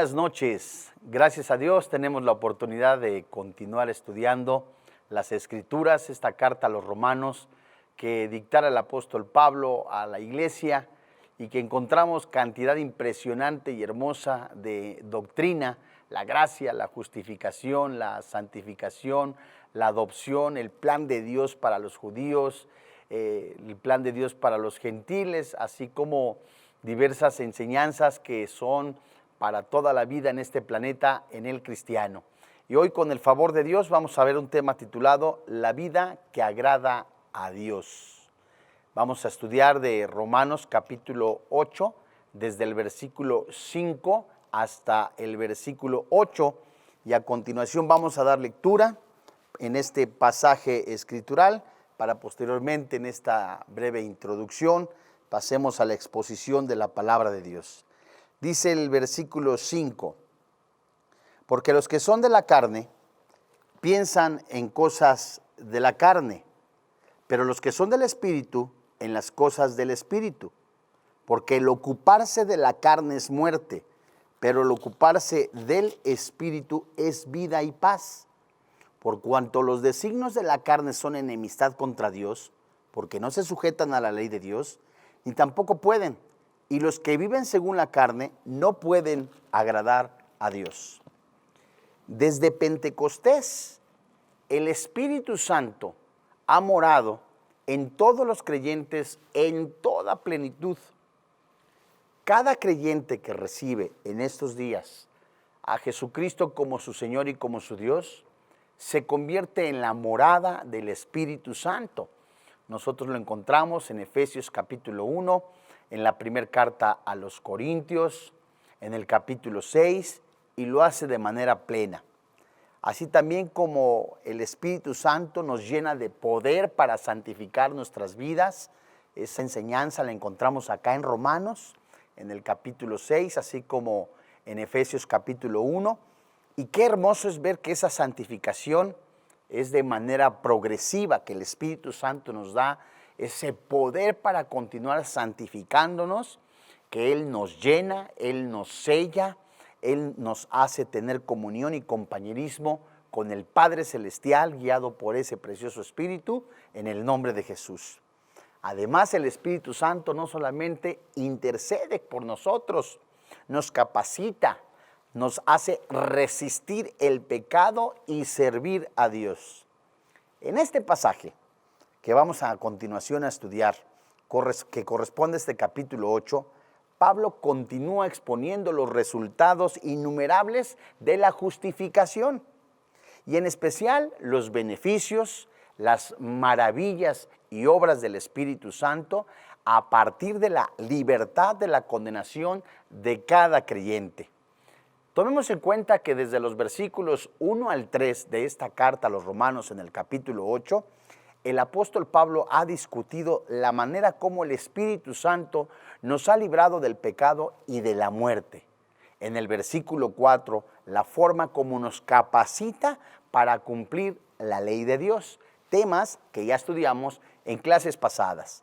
Buenas noches. Gracias a Dios tenemos la oportunidad de continuar estudiando las Escrituras, esta carta a los Romanos que dictara el apóstol Pablo a la iglesia y que encontramos cantidad impresionante y hermosa de doctrina, la gracia, la justificación, la santificación, la adopción, el plan de Dios para los judíos, el plan de Dios para los gentiles, así como diversas enseñanzas que son para toda la vida en este planeta, en el cristiano. Y hoy, con el favor de Dios, vamos a ver un tema titulado La vida que agrada a Dios. Vamos a estudiar de Romanos capítulo 8, desde el versículo 5 hasta el versículo 8, y a continuación vamos a dar lectura en este pasaje escritural, para posteriormente, en esta breve introducción, pasemos a la exposición de la palabra de Dios. Dice el versículo 5, porque los que son de la carne piensan en cosas de la carne, pero los que son del Espíritu en las cosas del Espíritu. Porque el ocuparse de la carne es muerte, pero el ocuparse del Espíritu es vida y paz. Por cuanto los designios de la carne son enemistad contra Dios, porque no se sujetan a la ley de Dios, ni tampoco pueden. Y los que viven según la carne no pueden agradar a Dios. Desde Pentecostés, el Espíritu Santo ha morado en todos los creyentes en toda plenitud. Cada creyente que recibe en estos días a Jesucristo como su Señor y como su Dios, se convierte en la morada del Espíritu Santo. Nosotros lo encontramos en Efesios capítulo 1, en la primera carta a los Corintios, en el capítulo 6, y lo hace de manera plena. Así también como el Espíritu Santo nos llena de poder para santificar nuestras vidas, esa enseñanza la encontramos acá en Romanos, en el capítulo 6, así como en Efesios capítulo 1, y qué hermoso es ver que esa santificación es de manera progresiva, que el Espíritu Santo nos da ese poder para continuar santificándonos, que Él nos llena, Él nos sella, Él nos hace tener comunión y compañerismo con el Padre Celestial, guiado por ese precioso Espíritu, en el nombre de Jesús. Además, el Espíritu Santo no solamente intercede por nosotros, nos capacita, nos hace resistir el pecado y servir a Dios. En este pasaje que vamos a continuación a estudiar, que corresponde a este capítulo 8, Pablo continúa exponiendo los resultados innumerables de la justificación, y en especial los beneficios, las maravillas y obras del Espíritu Santo a partir de la libertad de la condenación de cada creyente. Tomemos en cuenta que desde los versículos 1 al 3 de esta carta a los Romanos en el capítulo 8, el apóstol Pablo ha discutido la manera como el Espíritu Santo nos ha librado del pecado y de la muerte. En el versículo 4, la forma como nos capacita para cumplir la ley de Dios, temas que ya estudiamos en clases pasadas.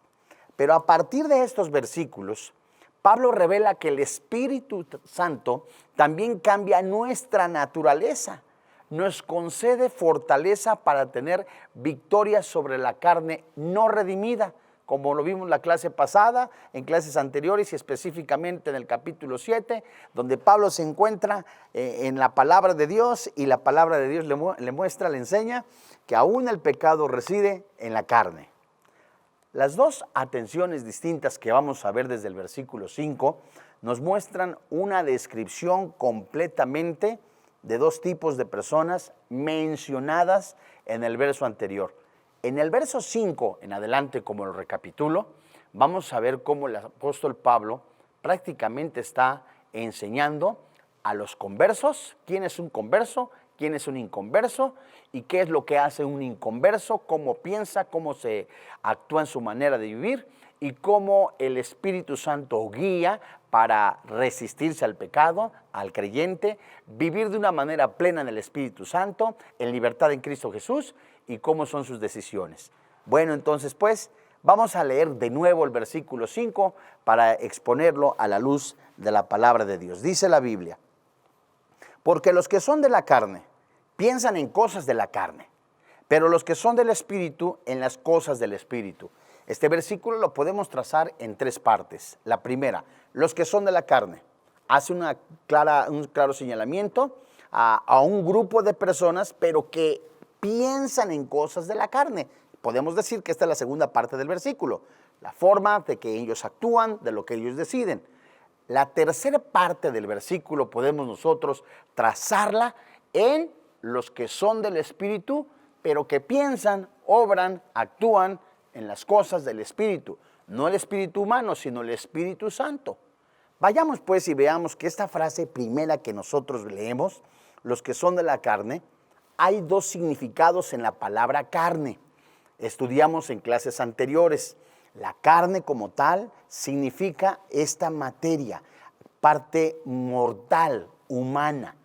Pero a partir de estos versículos, Pablo revela que el Espíritu Santo también cambia nuestra naturaleza, nos concede fortaleza para tener victoria sobre la carne no redimida, como lo vimos en la clase pasada, en clases anteriores y específicamente en el capítulo 7, donde Pablo se encuentra en la palabra de Dios, y la palabra de Dios le muestra, le enseña que aún el pecado reside en la carne. Las dos atenciones distintas que vamos a ver desde el versículo 5 nos muestran una descripción completamente de dos tipos de personas mencionadas en el verso anterior. En el verso 5 en adelante, como lo recapitulo, vamos a ver cómo el apóstol Pablo prácticamente está enseñando a los conversos quién es un converso, quién es un inconverso y qué es lo que hace un inconverso, cómo piensa, cómo se actúa en su manera de vivir y cómo el Espíritu Santo guía para resistirse al pecado, al creyente, vivir de una manera plena en el Espíritu Santo, en libertad en Cristo Jesús, y cómo son sus decisiones. Bueno, entonces pues vamos a leer de nuevo el versículo 5 para exponerlo a la luz de la palabra de Dios. Dice la Biblia: Porque los que son de la carne piensan en cosas de la carne, pero los que son del Espíritu en las cosas del Espíritu. Este versículo lo podemos trazar en tres partes. La primera, los que son de la carne, hace un claro señalamiento a un grupo de personas, pero que piensan en cosas de la carne. Podemos decir que esta es la segunda parte del versículo, la forma de que ellos actúan, de lo que ellos deciden. La tercera parte del versículo podemos nosotros trazarla en los que son del Espíritu, pero que piensan, obran, actúan en las cosas del Espíritu. No el Espíritu humano, sino el Espíritu Santo. Vayamos pues y veamos que esta frase primera que nosotros leemos, los que son de la carne, hay dos significados en la palabra carne. Estudiamos en clases anteriores. La carne como tal significa esta materia, parte mortal, humana.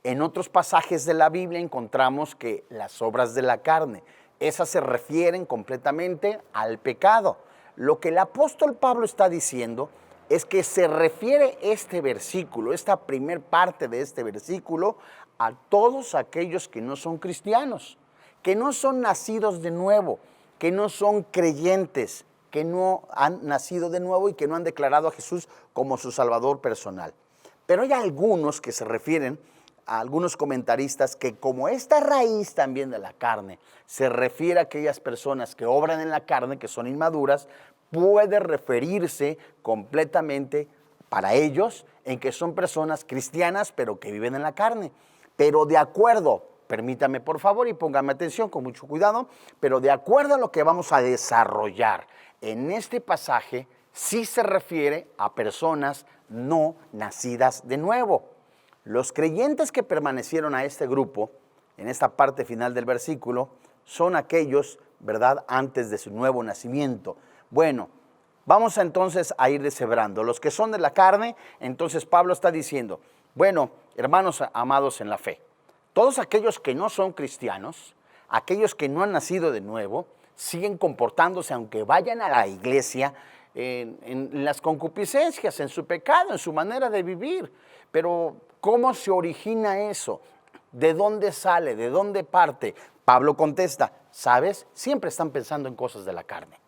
En otros pasajes de la Biblia encontramos que las obras de la carne, esas se refieren completamente al pecado. Lo que el apóstol Pablo está diciendo es que se refiere este versículo, esta primer parte de este versículo, a todos aquellos que no son cristianos, que no son nacidos de nuevo, que no son creyentes, que no han nacido de nuevo y que no han declarado a Jesús como su Salvador personal. Pero hay algunos que se refieren, a algunos comentaristas, que como esta raíz también de la carne se refiere a aquellas personas que obran en la carne, que son inmaduras, puede referirse completamente para ellos en que son personas cristianas pero que viven en la carne. Pero de acuerdo, permítame por favor y póngame atención con mucho cuidado, pero de acuerdo a lo que vamos a desarrollar en este pasaje, sí se refiere a personas no nacidas de nuevo. Los creyentes que permanecieron a este grupo, en esta parte final del versículo, son aquellos, ¿verdad?, antes de su nuevo nacimiento. Bueno, vamos entonces a ir deshebrando. Los que son de la carne, entonces Pablo está diciendo, bueno, hermanos amados en la fe, todos aquellos que no son cristianos, aquellos que no han nacido de nuevo, siguen comportándose, aunque vayan a la iglesia, en las concupiscencias, en su pecado, en su manera de vivir. Pero, ¿cómo se origina eso? ¿De dónde sale? ¿De dónde parte? Pablo contesta, ¿sabes? Siempre están pensando en cosas de la carne.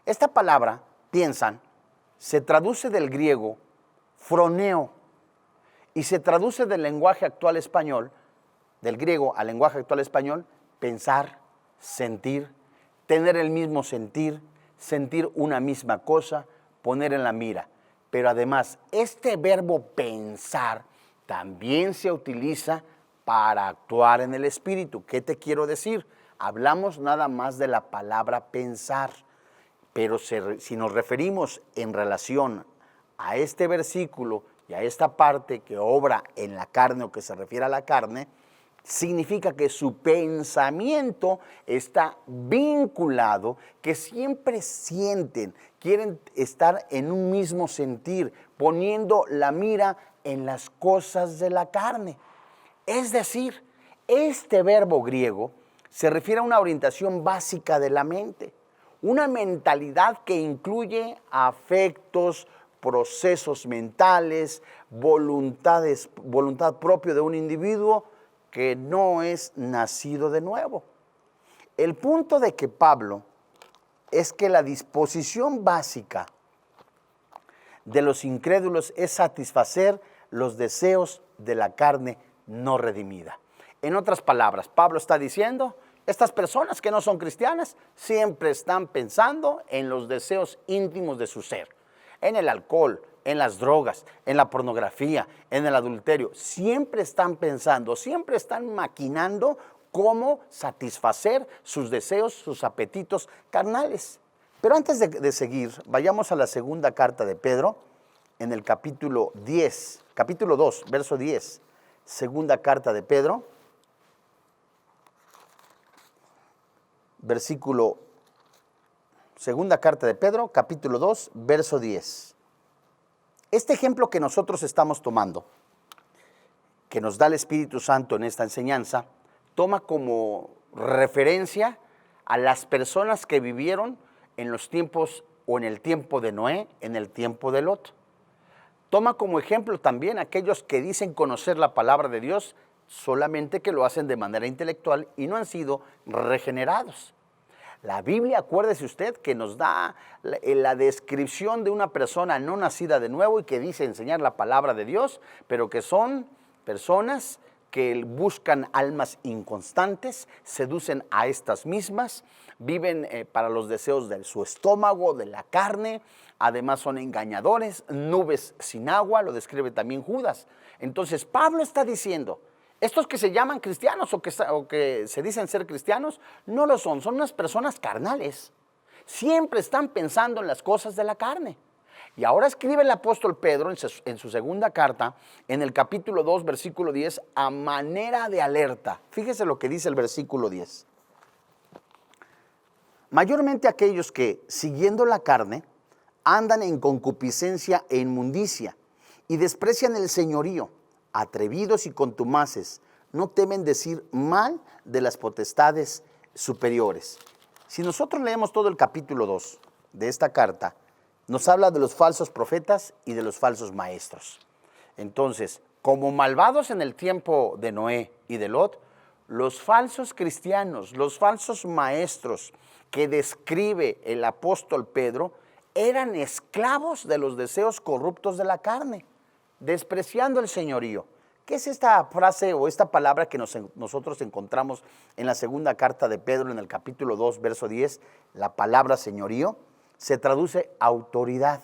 Esta palabra, piensan, se traduce del griego froneo y se traduce del lenguaje actual español, del griego al lenguaje actual español, pensar, sentir, tener el mismo sentir, sentir una misma cosa, poner en la mira. Pero además, este verbo pensar también se utiliza para actuar en el espíritu. ¿Qué te quiero decir? Hablamos nada más de la palabra pensar, pero si nos referimos en relación a este versículo y a esta parte que obra en la carne o que se refiere a la carne, significa que su pensamiento está vinculado, que siempre sienten, quieren estar en un mismo sentir, poniendo la mira en las cosas de la carne. Es decir, este verbo griego se refiere a una orientación básica de la mente, una mentalidad que incluye afectos, procesos mentales, voluntad propia de un individuo que no es nacido de nuevo. El punto de que Pablo es que la disposición básica de los incrédulos es satisfacer los deseos de la carne no redimida. En otras palabras, Pablo está diciendo, estas personas que no son cristianas siempre están pensando en los deseos íntimos de su ser, en el alcohol, en las drogas, en la pornografía, en el adulterio. Siempre están pensando, siempre están maquinando cómo satisfacer sus deseos, sus apetitos carnales. Pero antes de seguir, vayamos a la segunda carta de Pedro, en el capítulo 2, verso 10. Segunda carta de Pedro, segunda carta de Pedro, capítulo 2, verso 10. Este ejemplo que nosotros estamos tomando, que nos da el Espíritu Santo en esta enseñanza, toma como referencia a las personas que vivieron en los tiempos o en el tiempo de Noé, en el tiempo de Lot. Toma como ejemplo también aquellos que dicen conocer la palabra de Dios, solamente que lo hacen de manera intelectual y no han sido regenerados. La Biblia, acuérdese usted, que nos da la descripción de una persona no nacida de nuevo y que dice enseñar la palabra de Dios, pero que son personas que buscan almas inconstantes, seducen a estas mismas, viven para los deseos de su estómago, de la carne, además son engañadores, nubes sin agua, lo describe también Judas. Entonces Pablo está diciendo, estos que se llaman cristianos o que se dicen ser cristianos, no lo son unas personas carnales. Siempre están pensando en las cosas de la carne. Y ahora escribe el apóstol Pedro en su segunda carta, en el capítulo 2, versículo 10, a manera de alerta. Fíjese lo que dice el versículo 10. Mayormente aquellos que, siguiendo la carne, andan en concupiscencia e inmundicia y desprecian el señorío, atrevidos y contumaces, no temen decir mal de las potestades superiores. Si nosotros leemos todo el capítulo 2 de esta carta, nos habla de los falsos profetas y de los falsos maestros. Entonces, como malvados en el tiempo de Noé y de Lot, los falsos cristianos, los falsos maestros que describe el apóstol Pedro, eran esclavos de los deseos corruptos de la carne, despreciando el señorío. ¿Qué es esta frase o esta palabra que nosotros encontramos en la segunda carta de Pedro, en el capítulo 2, verso 10? La palabra señorío se traduce autoridad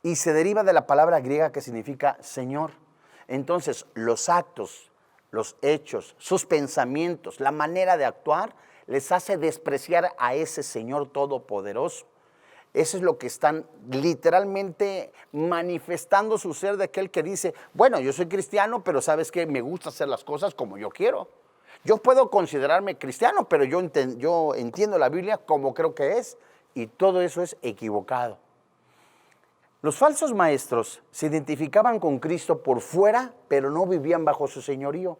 y se deriva de la palabra griega que significa Señor. Entonces, los actos, los hechos, sus pensamientos, la manera de actuar, les hace despreciar a ese Señor todopoderoso. Eso es lo que están literalmente manifestando su ser de aquel que dice, bueno, yo soy cristiano, pero ¿sabes qué? Me gusta hacer las cosas como yo quiero. Yo puedo considerarme cristiano, pero yo entiendo la Biblia como creo que es, y todo eso es equivocado. Los falsos maestros se identificaban con Cristo por fuera, pero no vivían bajo su señorío.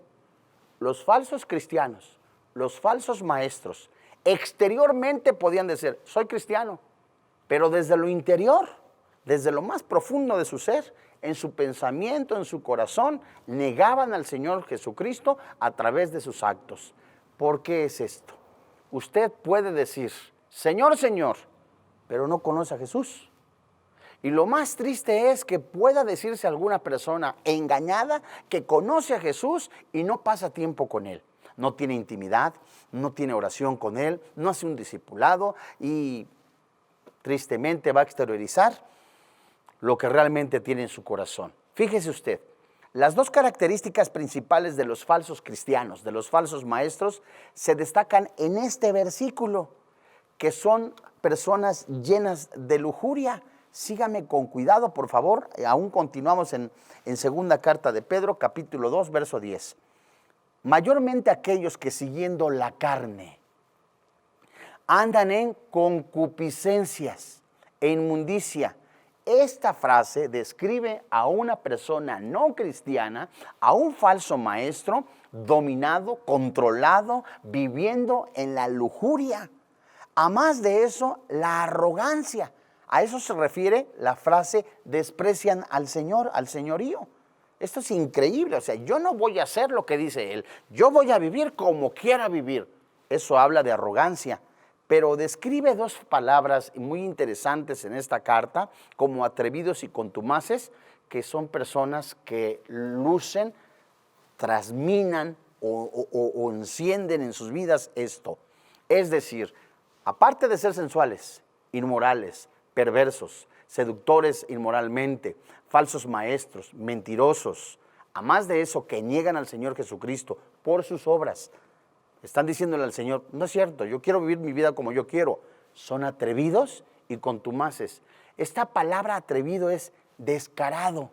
Los falsos cristianos, los falsos maestros, exteriormente podían decir, soy cristiano, pero desde lo interior, desde lo más profundo de su ser, en su pensamiento, en su corazón, negaban al Señor Jesucristo a través de sus actos. ¿Por qué es esto? Usted puede decir, Señor, Señor, pero no conoce a Jesús. Y lo más triste es que pueda decirse alguna persona engañada que conoce a Jesús y no pasa tiempo con Él. No tiene intimidad, no tiene oración con Él, no hace un discipulado y tristemente va a exteriorizar lo que realmente tiene en su corazón. Fíjese usted, las dos características principales de los falsos cristianos, de los falsos maestros, se destacan en este versículo, que son personas llenas de lujuria. Sígame con cuidado, por favor. Aún continuamos en segunda carta de Pedro, capítulo 2, verso 10. Mayormente aquellos que siguiendo la carne andan en concupiscencias e inmundicia. Esta frase describe a una persona no cristiana, a un falso maestro, dominado, controlado, viviendo en la lujuria. A más de eso, la arrogancia. A eso se refiere la frase, desprecian al Señor, al señorío. Esto es increíble, o sea, yo no voy a hacer lo que dice Él, yo voy a vivir como quiera vivir. Eso habla de arrogancia, pero describe dos palabras muy interesantes en esta carta, como atrevidos y contumaces, que son personas que lucen, trasminan o encienden en sus vidas esto. Es decir, aparte de ser sensuales, inmorales, perversos, seductores inmoralmente, falsos maestros, mentirosos, a más de eso que niegan al Señor Jesucristo por sus obras, están diciéndole al Señor, no es cierto, yo quiero vivir mi vida como yo quiero. Son atrevidos y contumaces. Esta palabra atrevido es descarado.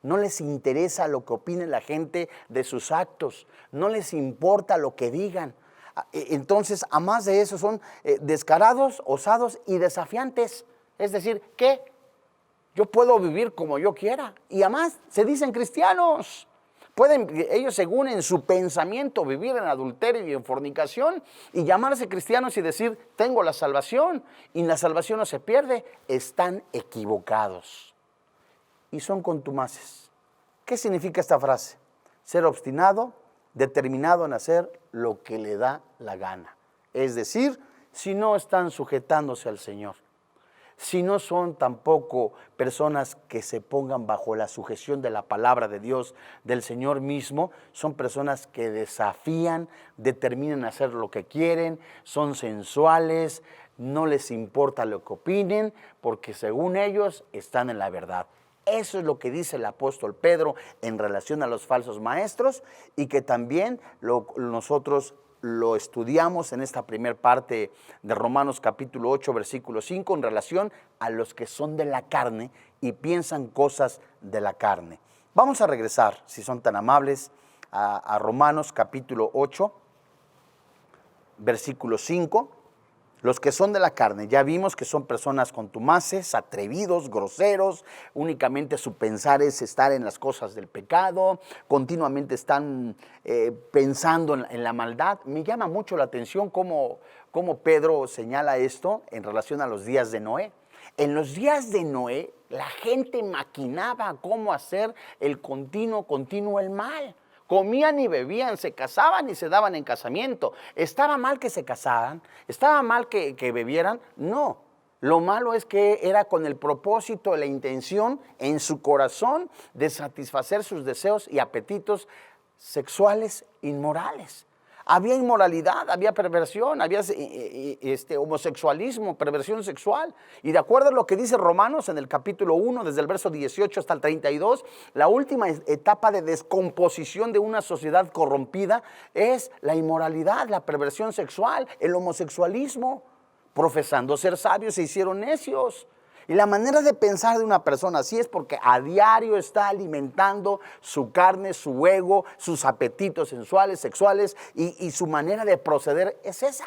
No les interesa lo que opine la gente de sus actos, no les importa lo que digan. Entonces, a más de eso, son descarados, osados y desafiantes. Es decir, ¿qué? Yo puedo vivir como yo quiera. Y además se dicen cristianos. Pueden ellos, según en su pensamiento, vivir en adulterio y en fornicación y llamarse cristianos y decir, tengo la salvación y la salvación no se pierde. Están equivocados. y son contumaces. ¿Qué significa esta frase? Ser obstinado, determinado en hacer lo que le da la gana. Es decir, si no están sujetándose al Señor, si no son tampoco personas que se pongan bajo la sujeción de la palabra de Dios, del Señor mismo, son personas que desafían, determinan hacer lo que quieren, son sensuales, no les importa lo que opinen, porque según ellos están en la verdad. Eso es lo que dice el apóstol Pedro en relación a los falsos maestros, y que también nosotros lo estudiamos en esta primera parte de Romanos capítulo 8, versículo 5, en relación a los que son de la carne y piensan cosas de la carne. Vamos a regresar, si son tan amables, a Romanos capítulo 8, versículo 5. Los que son de la carne, ya vimos que son personas contumaces, atrevidos, groseros, únicamente su pensar es estar en las cosas del pecado, continuamente están pensando en la maldad. Me llama mucho la atención cómo Pedro señala esto en relación a los días de Noé. En los días de Noé, la gente maquinaba cómo hacer el continuo el mal. Comían y bebían, se casaban y se daban en casamiento. ¿Estaba mal que se casaran? ¿Estaba mal que bebieran? No. Lo malo es que era con el propósito, la intención en su corazón de satisfacer sus deseos y apetitos sexuales inmorales. Había inmoralidad, había perversión, había homosexualismo, perversión sexual. Y de acuerdo a lo que dice Romanos en el capítulo 1, desde el verso 18 hasta el 32, la última etapa de descomposición de una sociedad corrompida es la inmoralidad, la perversión sexual, el homosexualismo. Profesando ser sabios se hicieron necios. Y la manera de pensar de una persona así es porque a diario está alimentando su carne, su ego, sus apetitos sensuales, sexuales, y su manera de proceder es esa.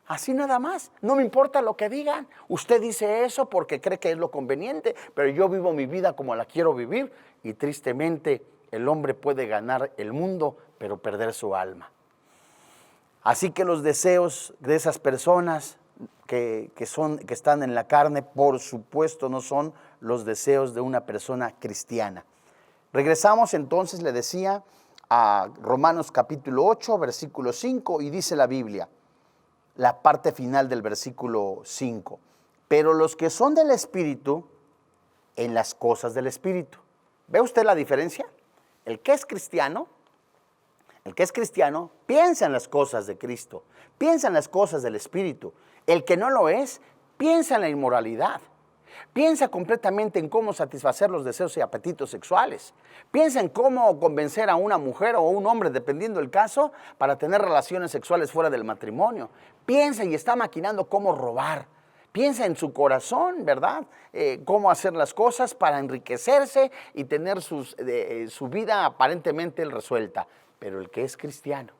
Así nada más. No me importa lo que digan. Usted dice eso porque cree que es lo conveniente, pero yo vivo mi vida como la quiero vivir, y tristemente el hombre puede ganar el mundo, pero perder su alma. Así que los deseos de esas personas que están en la carne, por supuesto, no son los deseos de una persona cristiana. Regresamos entonces, le decía, a Romanos capítulo 8, versículo 5, y dice la Biblia, la parte final del versículo 5, pero los que son del Espíritu, en las cosas del Espíritu. ¿Ve usted la diferencia? El que es cristiano piensa en las cosas de Cristo, piensa en las cosas del Espíritu. El que no lo es, piensa en la inmoralidad, piensa completamente en cómo satisfacer los deseos y apetitos sexuales, piensa en cómo convencer a una mujer o un hombre, dependiendo del caso, para tener relaciones sexuales fuera del matrimonio. Piensa y está maquinando cómo robar. Piensa en su corazón, ¿verdad? Cómo hacer las cosas para enriquecerse y tener su vida aparentemente resuelta. Pero el que es cristiano,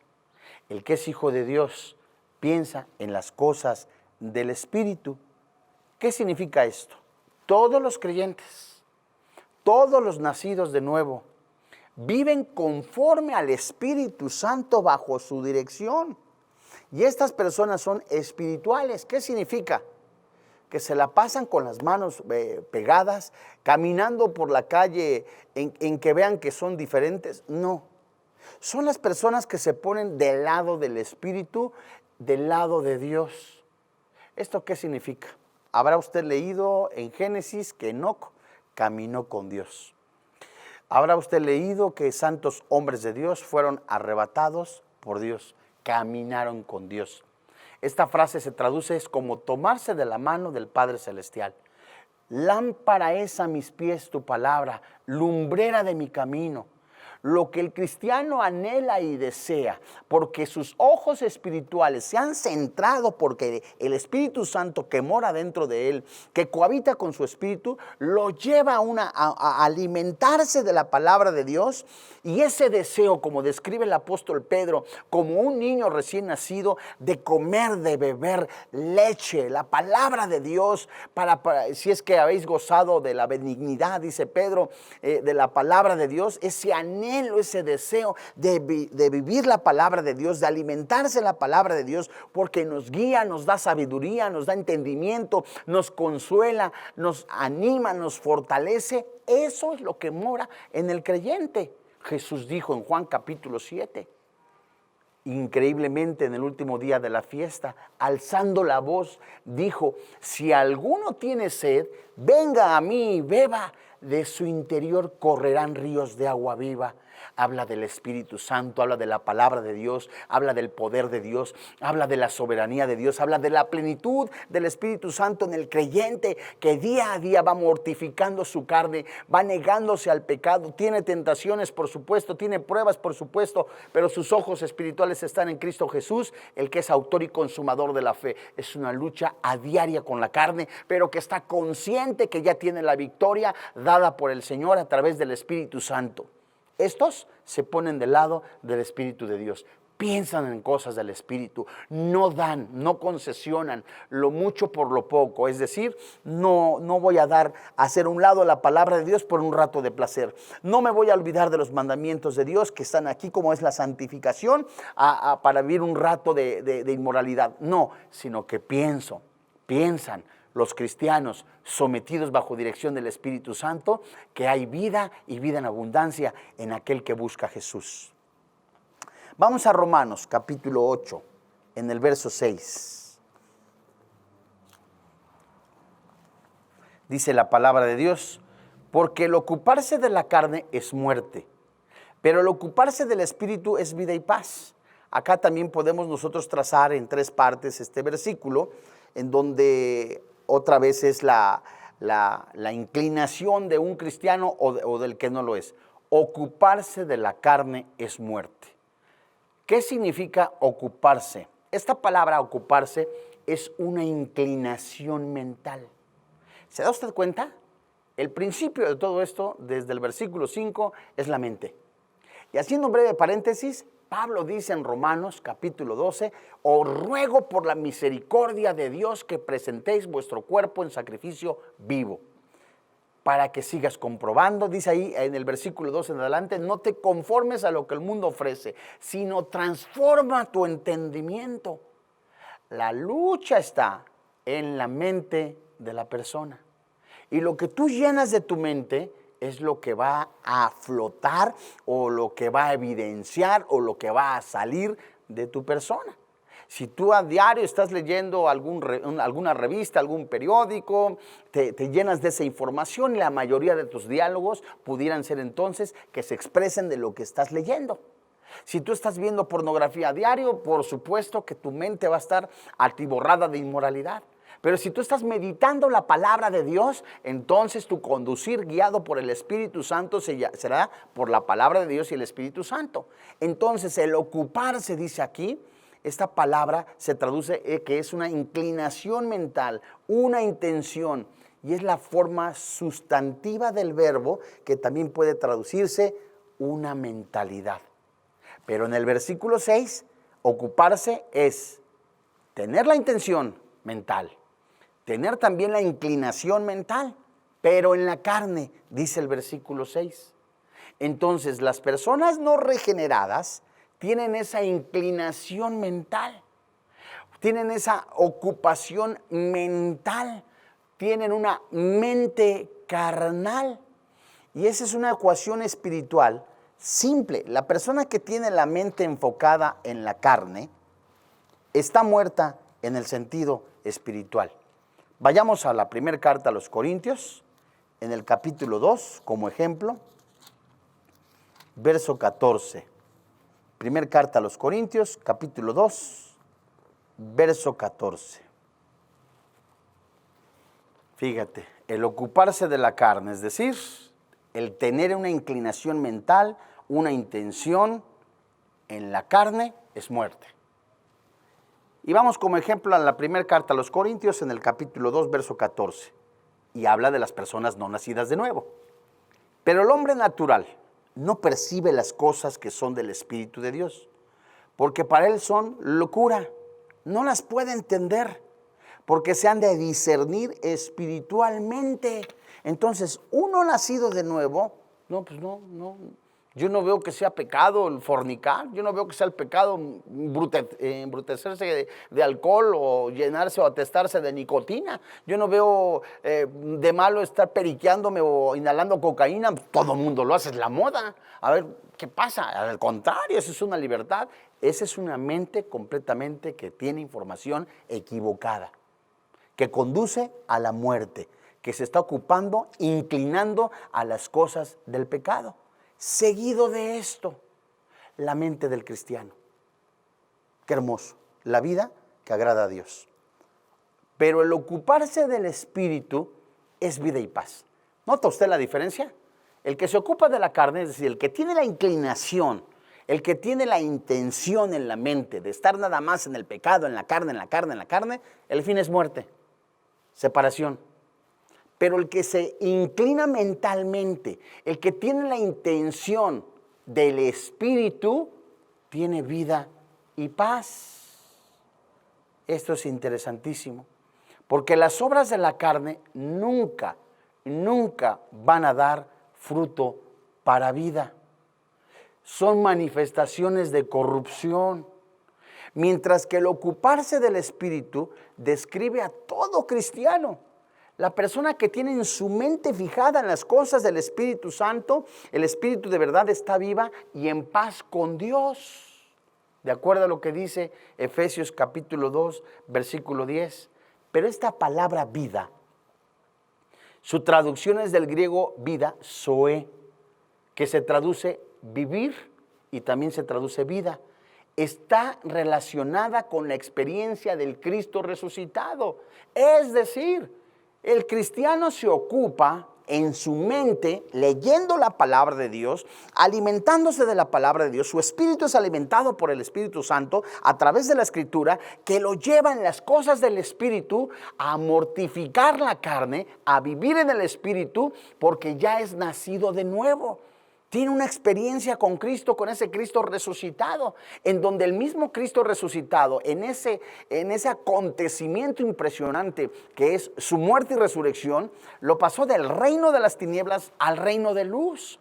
el que es hijo de Dios, piensa en las cosas del Espíritu. ¿Qué significa esto? Todos los creyentes, todos los nacidos de nuevo, viven conforme al Espíritu Santo bajo su dirección. Y estas personas son espirituales. ¿Qué significa? Que se la pasan con las manos pegadas, caminando por la calle en que vean que son diferentes. No. Son las personas que se ponen del lado del Espíritu, del lado de Dios. ¿Esto qué significa? Habrá usted leído en Génesis que Enoc caminó con Dios. Habrá usted leído que santos hombres de Dios fueron arrebatados por Dios, caminaron con Dios. Esta frase se traduce como tomarse de la mano del Padre Celestial. Lámpara es a mis pies tu palabra, lumbrera de mi camino. Lo que el cristiano anhela y desea, porque sus ojos espirituales se han centrado, porque el Espíritu Santo que mora dentro de él, que cohabita con su espíritu, lo lleva a alimentarse de la palabra de Dios. Y ese deseo, como describe el apóstol Pedro, como un niño recién nacido, de comer, de beber leche, la palabra de Dios, si es que habéis gozado de la benignidad, dice Pedro, de la palabra de Dios, ese anhelo, ese deseo de vivir la palabra de Dios, de alimentarse la palabra de Dios, porque nos guía, nos da sabiduría, nos da entendimiento, nos consuela, nos anima, nos fortalece. Eso es lo que mora en el creyente. Jesús dijo en Juan capítulo 7, increíblemente en el último día de la fiesta, alzando la voz, dijo: si alguno tiene sed, venga a mí y beba, de su interior correrán ríos de agua viva. Habla del Espíritu Santo, habla de la palabra de Dios, habla del poder de Dios, habla de la soberanía de Dios, habla de la plenitud del Espíritu Santo en el creyente, que día a día va mortificando su carne, va negándose al pecado, tiene tentaciones por supuesto, tiene pruebas por supuesto, pero sus ojos espirituales están en Cristo Jesús, el que es autor y consumador de la fe. Es una lucha a diaria con la carne, pero que está consciente que ya tiene la victoria dada por el Señor a través del Espíritu Santo. Estos se ponen del lado del Espíritu de Dios, piensan en cosas del Espíritu, no dan, no concesionan lo mucho por lo poco, es decir, no voy a hacer a un lado la palabra de Dios por un rato de placer, no me voy a olvidar de los mandamientos de Dios que están aquí, como es la santificación, para vivir un rato de inmoralidad, no, sino que piensan los cristianos sometidos bajo dirección del Espíritu Santo, que hay vida y vida en abundancia en aquel que busca a Jesús. Vamos a Romanos capítulo 8, en el verso 6. Dice la palabra de Dios: porque el ocuparse de la carne es muerte, pero el ocuparse del Espíritu es vida y paz. Acá también podemos nosotros trazar en 3 partes este versículo, en donde otra vez es la inclinación de un cristiano o del que no lo es. Ocuparse de la carne es muerte. ¿Qué significa ocuparse? Esta palabra ocuparse es una inclinación mental. ¿Se da usted cuenta? El principio de todo esto, desde el versículo 5, es la mente. Y haciendo un breve paréntesis, Pablo dice en Romanos capítulo 12, os ruego por la misericordia de Dios que presentéis vuestro cuerpo en sacrificio vivo, para que sigas comprobando, dice ahí en el versículo 12 en adelante, no te conformes a lo que el mundo ofrece, sino transforma tu entendimiento. La lucha está en la mente de la persona. Y lo que tú llenas de tu mente es lo que va a flotar o lo que va a evidenciar o lo que va a salir de tu persona. Si tú a diario estás leyendo alguna revista, algún periódico, te llenas de esa información y la mayoría de tus diálogos pudieran ser entonces que se expresen de lo que estás leyendo. Si tú estás viendo pornografía a diario, por supuesto que tu mente va a estar atiborrada de inmoralidad. Pero si tú estás meditando la palabra de Dios, entonces tu conducir guiado por el Espíritu Santo será por la palabra de Dios y el Espíritu Santo. Entonces el ocuparse, dice aquí, esta palabra se traduce que es una inclinación mental, una intención, y es la forma sustantiva del verbo que también puede traducirse una mentalidad. Pero en el versículo 6, ocuparse es tener la intención mental, tener también la inclinación mental, pero en la carne, dice el versículo 6. Entonces, las personas no regeneradas tienen esa inclinación mental, tienen esa ocupación mental, tienen una mente carnal. Y esa es una ecuación espiritual simple. La persona que tiene la mente enfocada en la carne está muerta en el sentido espiritual. Vayamos a la primera carta a los Corintios, en el capítulo 2, como ejemplo, verso 14. Primera carta a los Corintios, capítulo 2, verso 14. Fíjate, el ocuparse de la carne, es decir, el tener una inclinación mental, una intención en la carne, es muerte. Y vamos como ejemplo a la primera carta a los Corintios en el capítulo 2, verso 14. Y habla de las personas no nacidas de nuevo. Pero el hombre natural no percibe las cosas que son del Espíritu de Dios, porque para él son locura. No las puede entender, porque se han de discernir espiritualmente. Entonces, uno nacido de nuevo, Yo no veo que sea pecado el fornicar, yo no veo que sea el pecado embrutecerse de alcohol o llenarse o atestarse de nicotina. Yo no veo de malo estar periqueándome o inhalando cocaína, todo el mundo lo hace, es la moda. A ver, ¿qué pasa? Al contrario, esa es una libertad, esa es una mente completamente que tiene información equivocada, que conduce a la muerte, que se está ocupando, inclinando a las cosas del pecado. Seguido de esto, la mente del cristiano. Qué hermoso, la vida que agrada a Dios. Pero el ocuparse del espíritu es vida y paz. ¿Nota usted la diferencia? El que se ocupa de la carne, es decir, el que tiene la inclinación, el que tiene la intención en la mente de estar nada más en el pecado, en la carne, el fin es muerte, separación. Pero el que se inclina mentalmente, el que tiene la intención del espíritu, tiene vida y paz. Esto es interesantísimo, porque las obras de la carne nunca van a dar fruto para vida. Son manifestaciones de corrupción. Mientras que el ocuparse del espíritu describe a todo cristiano. La persona que tiene en su mente fijada en las cosas del Espíritu Santo, el Espíritu de verdad está viva y en paz con Dios. De acuerdo a lo que dice Efesios capítulo 2, versículo 10. Pero esta palabra vida, su traducción es del griego vida, zoe, que se traduce vivir y también se traduce vida. Está relacionada con la experiencia del Cristo resucitado. Es decir, el cristiano se ocupa en su mente leyendo la palabra de Dios, alimentándose de la palabra de Dios. Su espíritu es alimentado por el Espíritu Santo a través de la Escritura, que lo lleva en las cosas del espíritu a mortificar la carne, a vivir en el espíritu, porque ya es nacido de nuevo. Tiene una experiencia con Cristo, con ese Cristo resucitado, en donde el mismo Cristo resucitado, en ese acontecimiento impresionante que es su muerte y resurrección, lo pasó del reino de las tinieblas al reino de luz.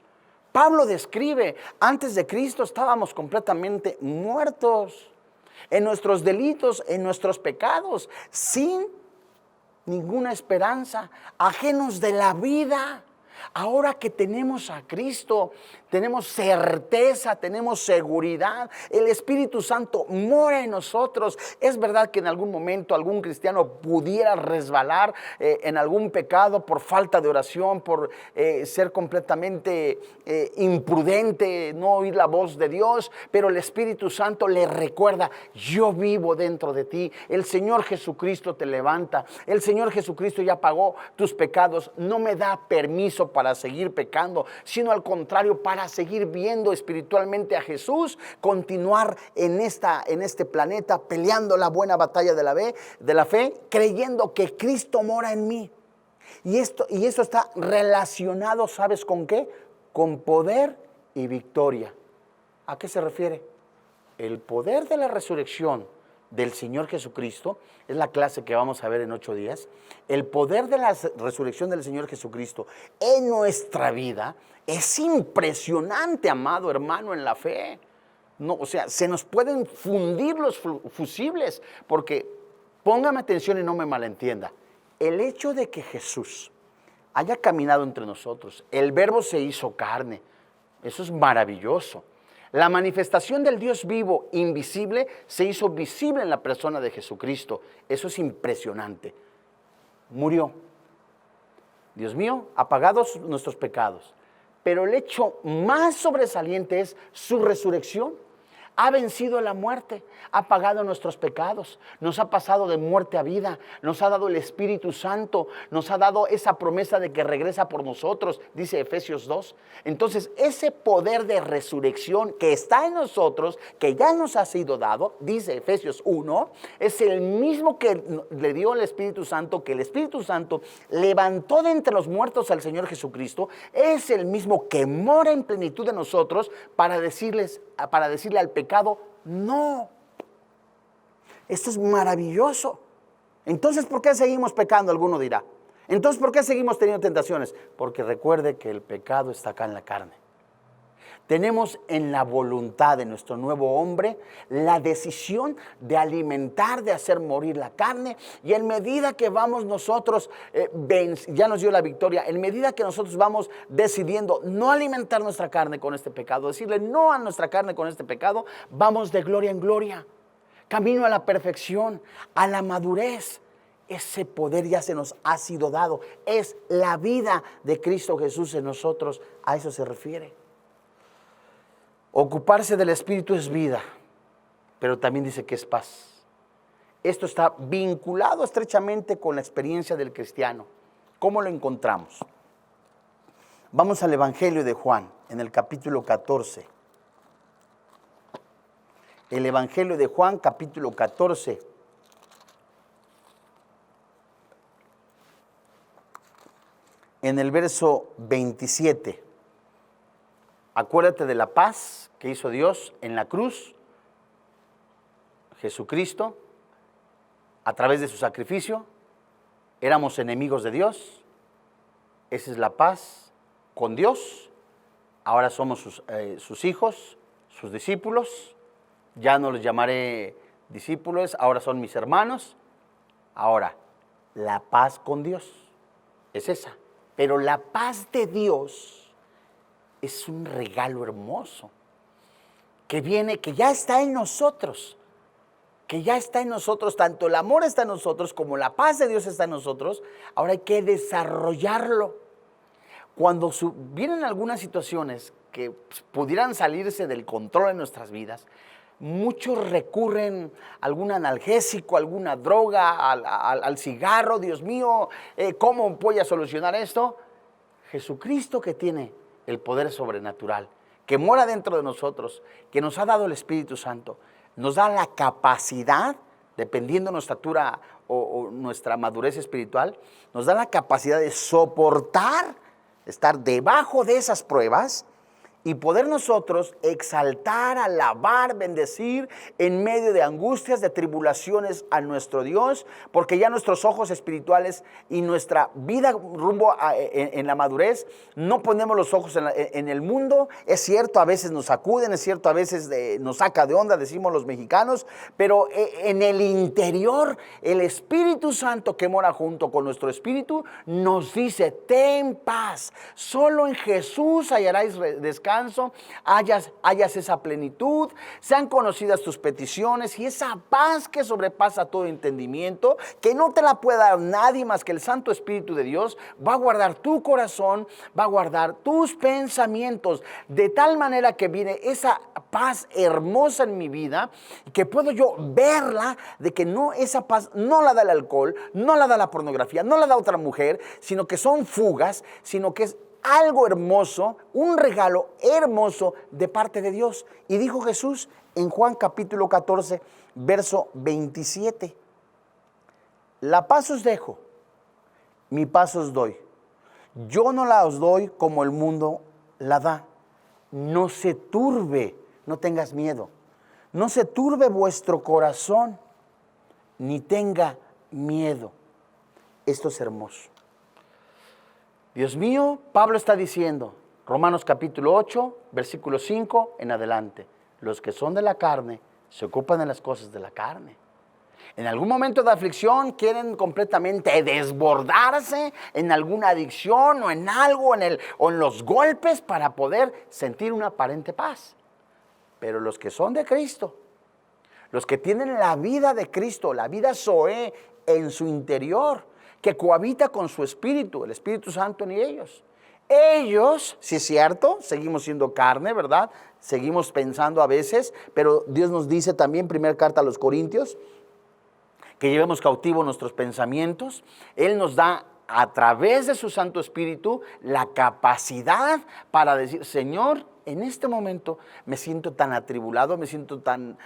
Pablo describe, antes de Cristo estábamos completamente muertos en nuestros delitos, en nuestros pecados, sin ninguna esperanza, ajenos de la vida. Ahora que tenemos a Cristo, tenemos certeza, tenemos seguridad. El Espíritu Santo mora en nosotros. Es verdad que en algún momento algún cristiano pudiera resbalar en algún pecado por falta de oración, por ser completamente imprudente, no oír la voz de Dios. Pero el Espíritu Santo le recuerda: yo vivo dentro de ti. El Señor Jesucristo te levanta. El Señor Jesucristo ya pagó tus pecados. No me da permiso para seguir pecando, sino al contrario, para seguir viendo espiritualmente a Jesús, continuar en este planeta peleando la buena batalla de la fe, creyendo que Cristo mora en mí. Y esto está relacionado, ¿sabes con qué? Con poder y victoria. ¿A qué se refiere? El poder de la resurrección del Señor Jesucristo, es la clase que vamos a ver en 8 días, el poder de la resurrección del Señor Jesucristo en nuestra vida es impresionante, amado hermano en la fe. No, o sea, se nos pueden fundir los fusibles, porque póngame atención y no me malentienda. El hecho de que Jesús haya caminado entre nosotros, el Verbo se hizo carne, eso es maravilloso. La manifestación del Dios vivo, invisible, se hizo visible en la persona de Jesucristo. Eso es impresionante. Murió. Dios mío, apagados nuestros pecados. Pero el hecho más sobresaliente es su resurrección. Ha vencido la muerte, ha pagado nuestros pecados, nos ha pasado de muerte a vida, nos ha dado el Espíritu Santo, nos ha dado esa promesa de que regresa por nosotros, dice Efesios 2. Entonces, ese poder de resurrección que está en nosotros, que ya nos ha sido dado, dice Efesios 1, es el mismo que le dio el Espíritu Santo, que el Espíritu Santo levantó de entre los muertos al Señor Jesucristo, es el mismo que mora en plenitud de nosotros para decirle al pecado, no. Esto es maravilloso. Entonces, ¿por qué seguimos pecando? Alguno dirá. Entonces, ¿por qué seguimos teniendo tentaciones? Porque recuerde que el pecado está acá en la carne. tenemos en la voluntad de nuestro nuevo hombre la decisión de alimentar, de hacer morir la carne. Y en medida que vamos nosotros, ya nos dio la victoria, en medida que nosotros vamos decidiendo no alimentar nuestra carne con este pecado, decirle no a nuestra carne con este pecado, vamos de gloria en gloria, camino a la perfección, a la madurez. Ese poder ya se nos ha sido dado. Es la vida de Cristo Jesús en nosotros. A eso se refiere. Ocuparse del Espíritu es vida, pero también dice que es paz. Esto está vinculado estrechamente con la experiencia del cristiano. ¿Cómo lo encontramos? Vamos al Evangelio de Juan, en el capítulo 14. El Evangelio de Juan, capítulo 14. En el verso 27. Acuérdate de la paz que hizo Dios en la cruz. Jesucristo, a través de su sacrificio, éramos enemigos de Dios. Esa es la paz con Dios. Ahora somos sus hijos, sus discípulos. Ya no los llamaré discípulos, ahora son mis hermanos. Ahora, la paz con Dios es esa. Pero la paz de Dios es un regalo hermoso que viene, que ya está en nosotros. Que ya está en nosotros, tanto el amor está en nosotros como la paz de Dios está en nosotros. Ahora hay que desarrollarlo. Cuando vienen algunas situaciones que pudieran salirse del control de nuestras vidas, muchos recurren a algún analgésico, alguna droga, al cigarro. Dios mío, ¿cómo voy a solucionar esto? Jesucristo, que tiene el poder sobrenatural, que mora dentro de nosotros, que nos ha dado el Espíritu Santo, nos da la capacidad, dependiendo de nuestra estatura o nuestra madurez espiritual, nos da la capacidad de soportar, estar debajo de esas pruebas y poder nosotros exaltar, alabar, bendecir en medio de angustias, de tribulaciones a nuestro Dios, porque ya nuestros ojos espirituales y nuestra vida rumbo en la madurez, no ponemos los ojos en el mundo. Es cierto, a veces nos sacuden, es cierto, a veces nos saca de onda, decimos los mexicanos, pero en el interior, el Espíritu Santo que mora junto con nuestro espíritu, nos dice: ten paz, solo en Jesús hallaréis descanso, hallas esa plenitud, sean conocidas tus peticiones, y esa paz que sobrepasa todo entendimiento, que no te la puede dar nadie más que el Santo Espíritu de Dios, va a guardar tu corazón, va a guardar tus pensamientos, de tal manera que viene esa paz hermosa en mi vida, que puedo yo verla, de que no, esa paz no la da el alcohol, no la da la pornografía, no la da otra mujer, sino que son fugas, sino que es algo hermoso, un regalo hermoso de parte de Dios. Y dijo Jesús en Juan capítulo 14, verso 27, la paz os dejo, mi paz os doy. Yo no la os doy como el mundo la da. No se turbe, no tengas miedo, no se turbe vuestro corazón, ni tenga miedo. Esto es hermoso. Dios mío, Pablo está diciendo, Romanos capítulo 8, versículo 5 en adelante, los que son de la carne se ocupan de las cosas de la carne. En algún momento de aflicción quieren completamente desbordarse en alguna adicción o en algo, o en los golpes, para poder sentir una aparente paz. Pero los que son de Cristo, los que tienen la vida de Cristo, la vida Zoé en su interior, que cohabita con su Espíritu, el Espíritu Santo en ellos. Ellos, sí es cierto, seguimos siendo carne, ¿verdad? Seguimos pensando a veces, pero Dios nos dice también, primera carta a los Corintios, que llevemos cautivos nuestros pensamientos. Él nos da, a través de su Santo Espíritu, la capacidad para decir: Señor, en este momento me siento tan atribulado, me siento tan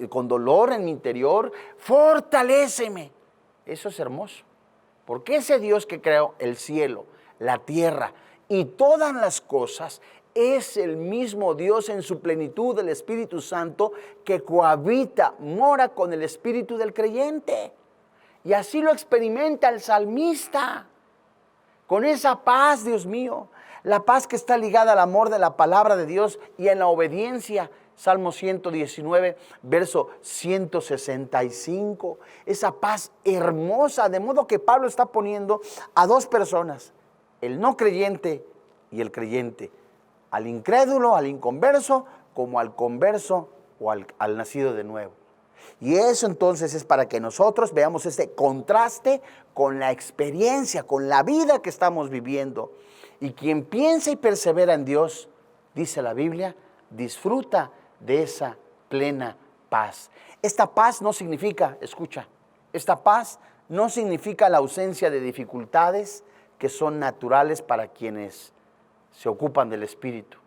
con dolor en mi interior, fortaléceme. Eso es hermoso, porque ese Dios que creó el cielo, la tierra y todas las cosas es el mismo Dios en su plenitud, el Espíritu Santo, que cohabita, mora con el espíritu del creyente. Y así lo experimenta el salmista, con esa paz, Dios mío. La paz que está ligada al amor de la palabra de Dios y en la obediencia. Salmo 119, verso 165. Esa paz hermosa, de modo que Pablo está poniendo a dos personas, el no creyente y el creyente, al incrédulo, al inconverso, como al converso o al nacido de nuevo. Y eso entonces es para que nosotros veamos este contraste con la experiencia, con la vida que estamos viviendo. Y quien piensa y persevera en Dios, dice la Biblia, disfruta de esa plena paz. Esta paz no significa, escucha, esta paz no significa la ausencia de dificultades que son naturales para quienes se ocupan del Espíritu.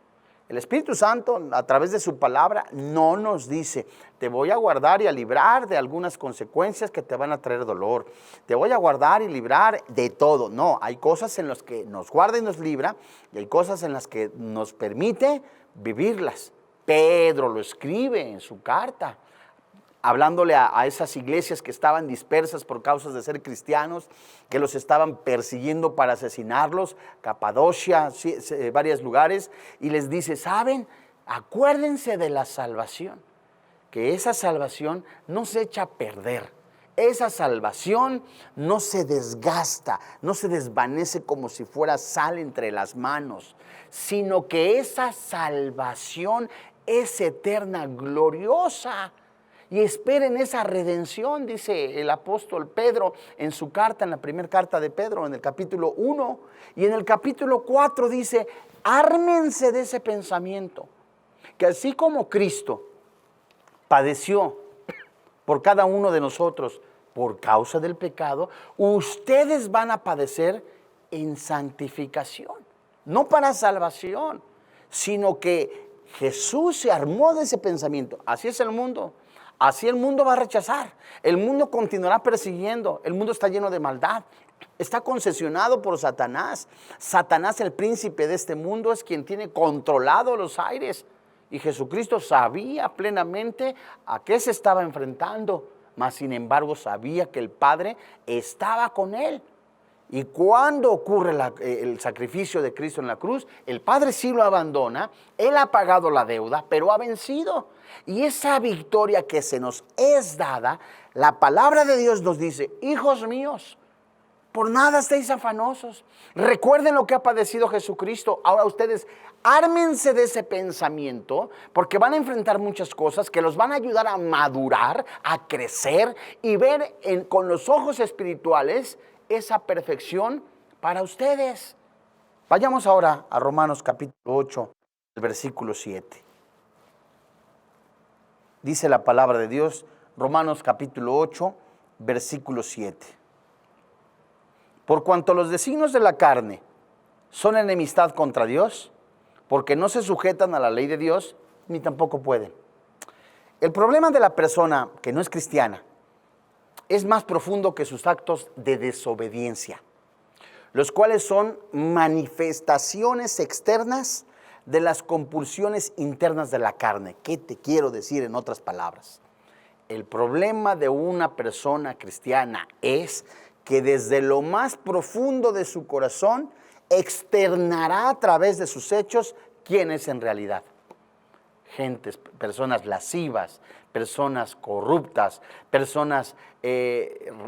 El Espíritu Santo, a través de su palabra, no nos dice, te voy a guardar y a librar de algunas consecuencias que te van a traer dolor. Te voy a guardar y librar de todo. No, hay cosas en las que nos guarda y nos libra, y hay cosas en las que nos permite vivirlas. Pedro lo escribe en su carta, hablándole a esas iglesias que estaban dispersas por causas de ser cristianos, que los estaban persiguiendo para asesinarlos, Capadocia, varios lugares, y les dice, ¿saben? Acuérdense de la salvación, que esa salvación no se echa a perder. Esa salvación no se desgasta, no se desvanece como si fuera sal entre las manos, sino que esa salvación es eterna, gloriosa. Y esperen esa redención, dice el apóstol Pedro en su carta, en la primera carta de Pedro, en el capítulo 1. Y en el capítulo 4 dice, ármense de ese pensamiento, que así como Cristo padeció por cada uno de nosotros por causa del pecado, ustedes van a padecer en santificación, no para salvación, sino que Jesús se armó de ese pensamiento. Así es el mundo. Así el mundo va a rechazar, el mundo continuará persiguiendo, el mundo está lleno de maldad, está concesionado por Satanás. Satanás, el príncipe de este mundo, es quien tiene controlado los aires. Y Jesucristo sabía plenamente a qué se estaba enfrentando, mas sin embargo sabía que el Padre estaba con él. Y cuando ocurre el sacrificio de Cristo en la cruz, el Padre sí lo abandona, Él ha pagado la deuda, pero ha vencido. Y esa victoria que se nos es dada, la palabra de Dios nos dice, hijos míos, por nada estéis afanosos. Recuerden lo que ha padecido Jesucristo. Ahora ustedes ármense de ese pensamiento, porque van a enfrentar muchas cosas que los van a ayudar a madurar, a crecer y ver con los ojos espirituales esa perfección para ustedes. Vayamos ahora a Romanos capítulo 8, el versículo 7. Dice la palabra de Dios, Romanos capítulo 8, versículo 7. Por cuanto los designios de la carne son enemistad contra Dios, porque no se sujetan a la ley de Dios, ni tampoco pueden. El problema de la persona que no es cristiana es más profundo que sus actos de desobediencia, los cuales son manifestaciones externas de las compulsiones internas de la carne. ¿Qué te quiero decir en otras palabras? El problema de una persona cristiana es que desde lo más profundo de su corazón externará a través de sus hechos quién es en realidad. Gentes, personas lascivas, personas corruptas, personas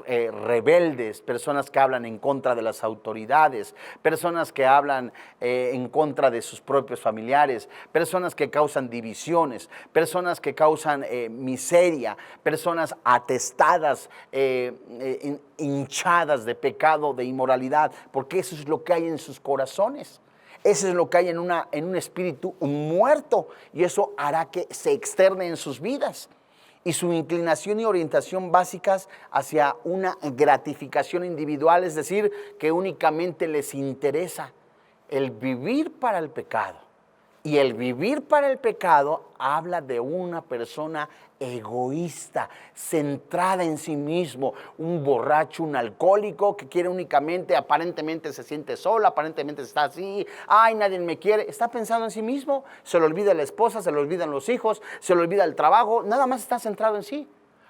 rebeldes, personas que hablan en contra de las autoridades, personas que hablan en contra de sus propios familiares, personas que causan divisiones, personas que causan miseria, personas atestadas, hinchadas de pecado, de inmoralidad, porque eso es lo que hay en sus corazones. Eso es lo que hay en un espíritu muerto, y eso hará que se externe en sus vidas. Y su inclinación y orientación básicas hacia una gratificación individual, es decir, que únicamente les interesa el vivir para el pecado. Y el vivir para el pecado habla de una persona egoísta, centrada en sí mismo, un borracho, un alcohólico que quiere únicamente, aparentemente se siente solo, aparentemente está así, ay, nadie me quiere, está pensando en sí mismo, se le olvida la esposa, se le olvidan los hijos, se le olvida el trabajo, nada más está centrado en sí.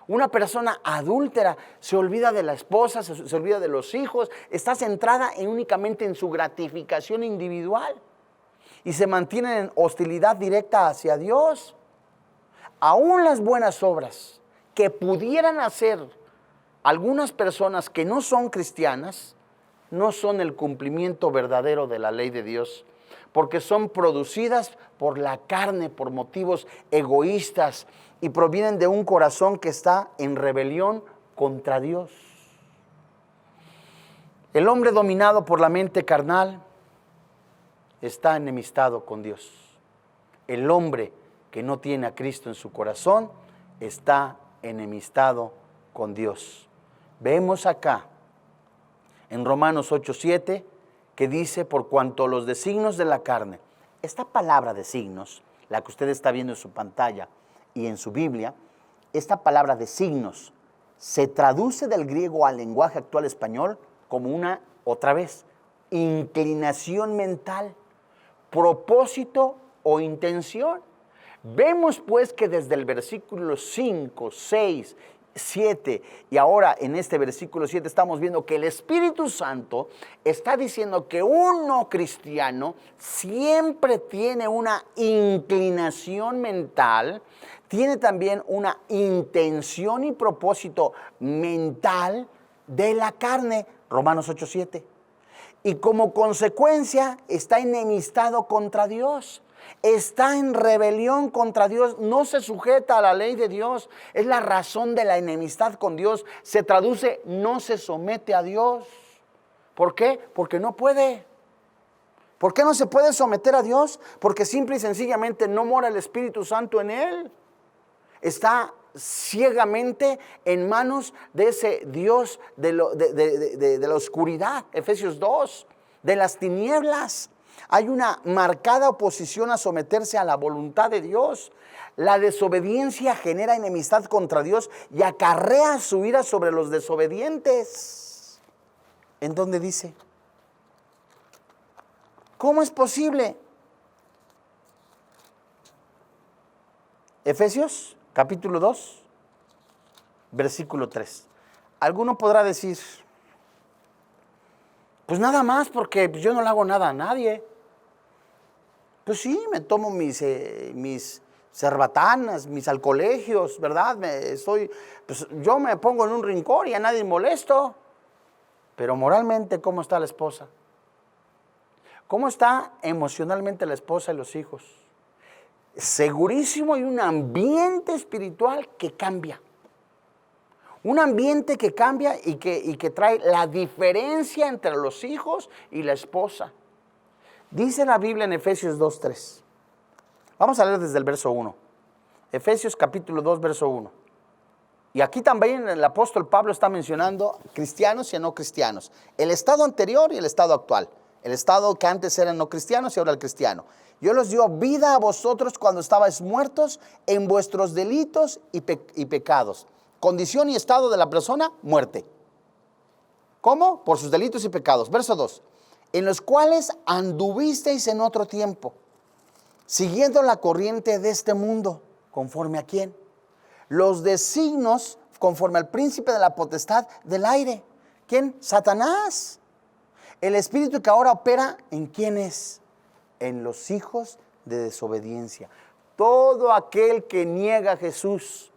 Una persona adúltera se olvida de la esposa, se olvida de los hijos, está centrada únicamente en su gratificación individual. y se mantienen en hostilidad directa hacia Dios. Aún las buenas obras que pudieran hacer algunas personas que no son cristianas, no son el cumplimiento verdadero de la ley de Dios, porque son producidas por la carne, por motivos egoístas, y provienen de un corazón que está en rebelión contra Dios. El hombre dominado por la mente carnal está enemistado con Dios. El hombre que no tiene a Cristo en su corazón está enemistado con Dios. Vemos acá en Romanos 8:7 que dice: por cuanto los designios de la carne. Esta palabra designios, la que usted está viendo en su pantalla y en su Biblia, esta palabra designios se traduce del griego al lenguaje actual español como una, otra vez, inclinación mental, propósito o intención. Vemos pues que desde el versículo 5, 6, 7 y ahora en este versículo 7 estamos viendo que el Espíritu Santo está diciendo que un no cristiano siempre tiene una inclinación mental, tiene también una intención y propósito mental de la carne, Romanos 8:7, y como consecuencia está enemistado contra Dios. Está en rebelión contra Dios, no se sujeta a la ley de Dios. Es la razón de la enemistad con Dios. Se traduce: no se somete a Dios. ¿Por qué? Porque no puede. ¿Por qué no se puede someter a Dios? Porque simple y sencillamente no mora el Espíritu Santo en él. Está ciegamente en manos de ese Dios de la oscuridad, Efesios 2, de las tinieblas. Hay una marcada oposición a someterse a la voluntad de Dios. La desobediencia genera enemistad contra Dios y acarrea su ira sobre los desobedientes. ¿En dónde dice? ¿Cómo es posible? Efesios capítulo 2, versículo 3. Alguno podrá decir: pues nada más porque yo no le hago nada a nadie. Pues sí, me tomo mis cerbatanas, mis alcoholegios, ¿verdad? Pues yo me pongo en un rincón y a nadie molesto. Pero moralmente, ¿cómo está la esposa? ¿Cómo está emocionalmente la esposa y los hijos? Segurísimo hay un ambiente espiritual que cambia. Un ambiente que cambia y que trae la diferencia entre los hijos y la esposa. Dice la Biblia en Efesios 2:3. Vamos a leer desde el verso 1. Efesios capítulo 2, verso 1. Y aquí también el apóstol Pablo está mencionando cristianos y no cristianos. El estado anterior y el estado actual. El estado que antes eran no cristianos y ahora el cristiano. Dios los dio vida a vosotros cuando estabais muertos en vuestros delitos y pecados. Condición y estado de la persona: muerte. ¿Cómo? Por sus delitos y pecados. Verso 2. En los cuales anduvisteis en otro tiempo, siguiendo la corriente de este mundo. ¿Conforme a quién? Los designios conforme al príncipe de la potestad del aire. ¿Quién? Satanás. El espíritu que ahora opera ¿en quiénes? En los hijos de desobediencia. Todo aquel que niega a Jesús,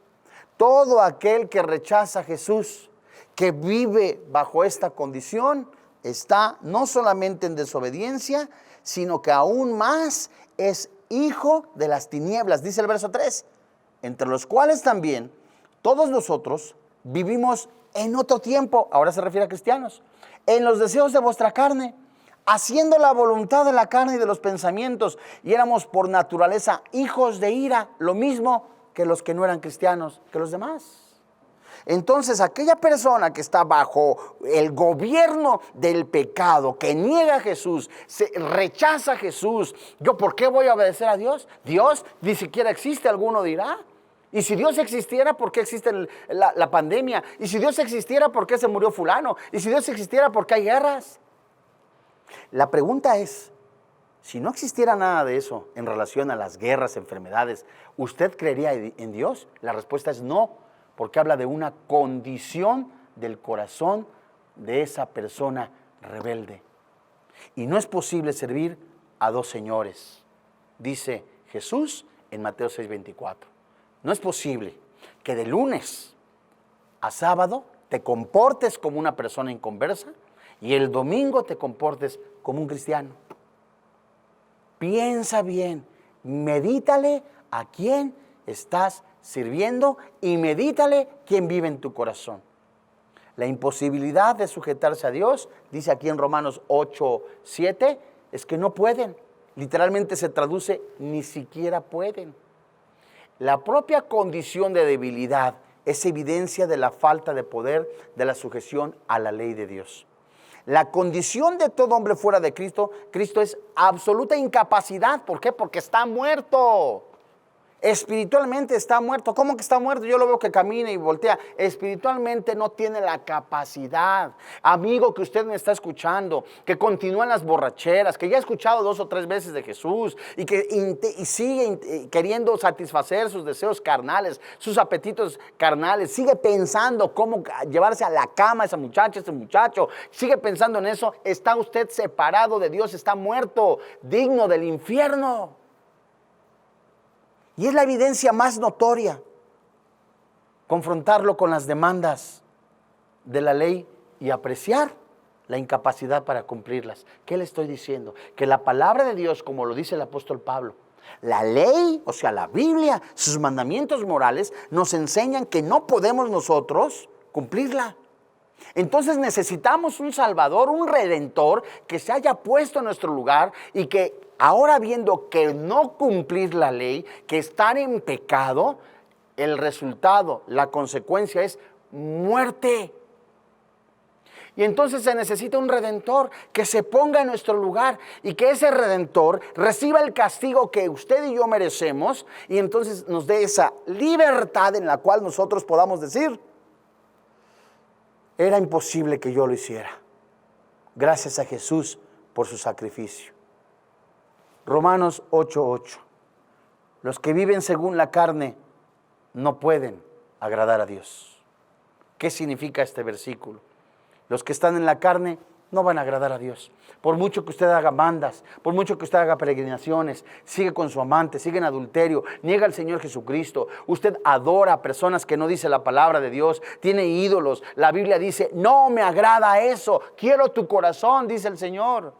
todo aquel que rechaza a Jesús, que vive bajo esta condición, está no solamente en desobediencia, sino que aún más es hijo de las tinieblas. Dice el verso 3, entre los cuales también todos nosotros vivimos en otro tiempo, ahora se refiere a cristianos, en los deseos de vuestra carne, haciendo la voluntad de la carne y de los pensamientos, y éramos por naturaleza hijos de ira, lo mismo que los que no eran cristianos, que los demás. Entonces, aquella persona que está bajo el gobierno del pecado, que niega a Jesús, rechaza a Jesús, ¿yo por qué voy a obedecer a Dios? Dios ni siquiera existe, alguno dirá. Y si Dios existiera, ¿por qué existe la pandemia? Y si Dios existiera, ¿por qué se murió fulano? Y si Dios existiera, ¿por qué hay guerras? La pregunta es, si no existiera nada de eso en relación a las guerras, enfermedades, ¿usted creería en Dios? La respuesta es no, porque habla de una condición del corazón de esa persona rebelde. Y no es posible servir a dos señores, dice Jesús en Mateo 6:24. No es posible que de lunes a sábado te comportes como una persona inconversa y el domingo te comportes como un cristiano. Piensa bien, medítale a quién estás sirviendo y medítale quién vive en tu corazón. La imposibilidad de sujetarse a Dios, dice aquí en Romanos 8:7, es que no pueden. Literalmente se traduce, ni siquiera pueden. La propia condición de debilidad es evidencia de la falta de poder de la sujeción a la ley de Dios. La condición de todo hombre fuera de Cristo es absoluta incapacidad. ¿Por qué? Porque está muerto. Espiritualmente está muerto. ¿Cómo que está muerto? Yo lo veo que camina y voltea. Espiritualmente no tiene la capacidad. Amigo que usted me está escuchando, que continúa en las borracheras, que ya ha escuchado 2 o 3 veces de Jesús y que sigue queriendo satisfacer sus deseos carnales, sus apetitos carnales, sigue pensando cómo llevarse a la cama a esa muchacha, ese muchacho, sigue pensando en eso. Está usted separado de Dios, está muerto, digno del infierno. Y es la evidencia más notoria, confrontarlo con las demandas de la ley y apreciar la incapacidad para cumplirlas. ¿Qué le estoy diciendo? Que la palabra de Dios, como lo dice el apóstol Pablo, la ley, o sea, la Biblia, sus mandamientos morales, nos enseñan que no podemos nosotros cumplirla. Entonces necesitamos un Salvador, un Redentor que se haya puesto en nuestro lugar y que ahora, viendo que no cumplir la ley, que estar en pecado, el resultado, la consecuencia es muerte. Y entonces se necesita un Redentor que se ponga en nuestro lugar y que ese Redentor reciba el castigo que usted y yo merecemos y entonces nos dé esa libertad en la cual nosotros podamos decir: era imposible que yo lo hiciera. Gracias a Jesús por su sacrificio. Romanos 8:8. Los que viven según la carne no pueden agradar a Dios. ¿Qué significa este versículo? Los que están en la carne no van a agradar a Dios. Por mucho que usted haga mandas, por mucho que usted haga peregrinaciones, sigue con su amante, sigue en adulterio, niega al Señor Jesucristo, usted adora a personas que no dice la palabra de Dios, tiene ídolos. La Biblia dice: no me agrada eso, quiero tu corazón, dice el Señor.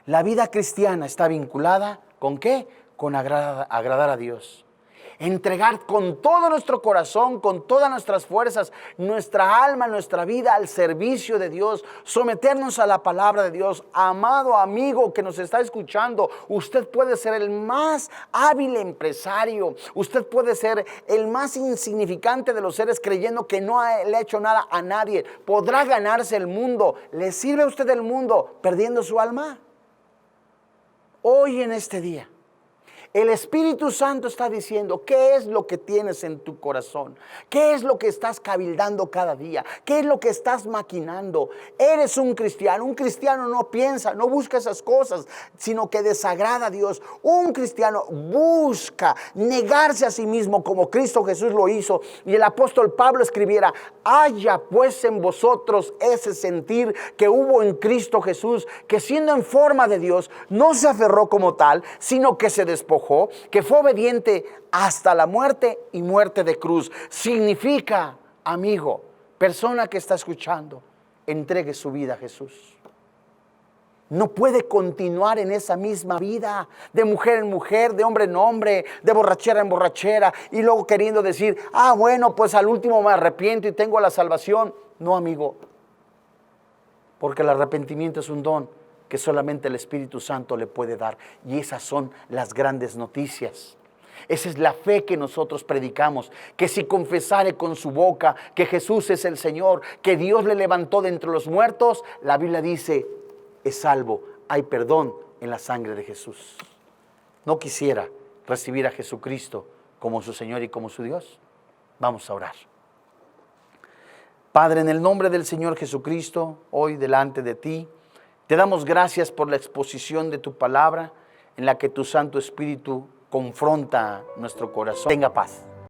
La vida cristiana está vinculada ¿con qué? Con agradar a Dios. Entregar con todo nuestro corazón, con todas nuestras fuerzas, nuestra alma, nuestra vida al servicio de Dios. Someternos a la palabra de Dios. Amado amigo que nos está escuchando, usted puede ser el más hábil empresario. Usted puede ser el más insignificante de los seres creyendo que no le ha hecho nada a nadie. Podrá ganarse el mundo. ¿Le sirve a usted el mundo perdiendo su alma? Hoy en este día, el Espíritu Santo está diciendo: ¿qué es lo que tienes en tu corazón? ¿Qué es lo que estás cabildando cada día? ¿Qué es lo que estás maquinando? Eres un cristiano. Un cristiano no piensa, no busca esas cosas, sino que desagrada a Dios. Un cristiano busca negarse a sí mismo como Cristo Jesús lo hizo. Y el apóstol Pablo escribiera: haya pues en vosotros ese sentir que hubo en Cristo Jesús, que siendo en forma de Dios, no se aferró como tal, sino que se despojó, que fue obediente hasta la muerte y muerte de cruz. Significa, amigo, persona que está escuchando, entregue su vida a Jesús. No puede continuar en esa misma vida, de mujer en mujer, de hombre en hombre, de borrachera en borrachera, y luego queriendo decir: bueno, pues al último me arrepiento y tengo la salvación. No, amigo, porque el arrepentimiento es un don que solamente el Espíritu Santo le puede dar. Y esas son las grandes noticias. Esa es la fe que nosotros predicamos, que si confesare con su boca que Jesús es el Señor, que Dios le levantó de entre los muertos, la Biblia dice: es salvo, hay perdón en la sangre de Jesús. ¿No quisiera recibir a Jesucristo como su Señor y como su Dios? Vamos a orar. Padre, en el nombre del Señor Jesucristo, hoy delante de ti, te damos gracias por la exposición de tu palabra en la que tu Santo Espíritu confronta nuestro corazón. Tenga paz.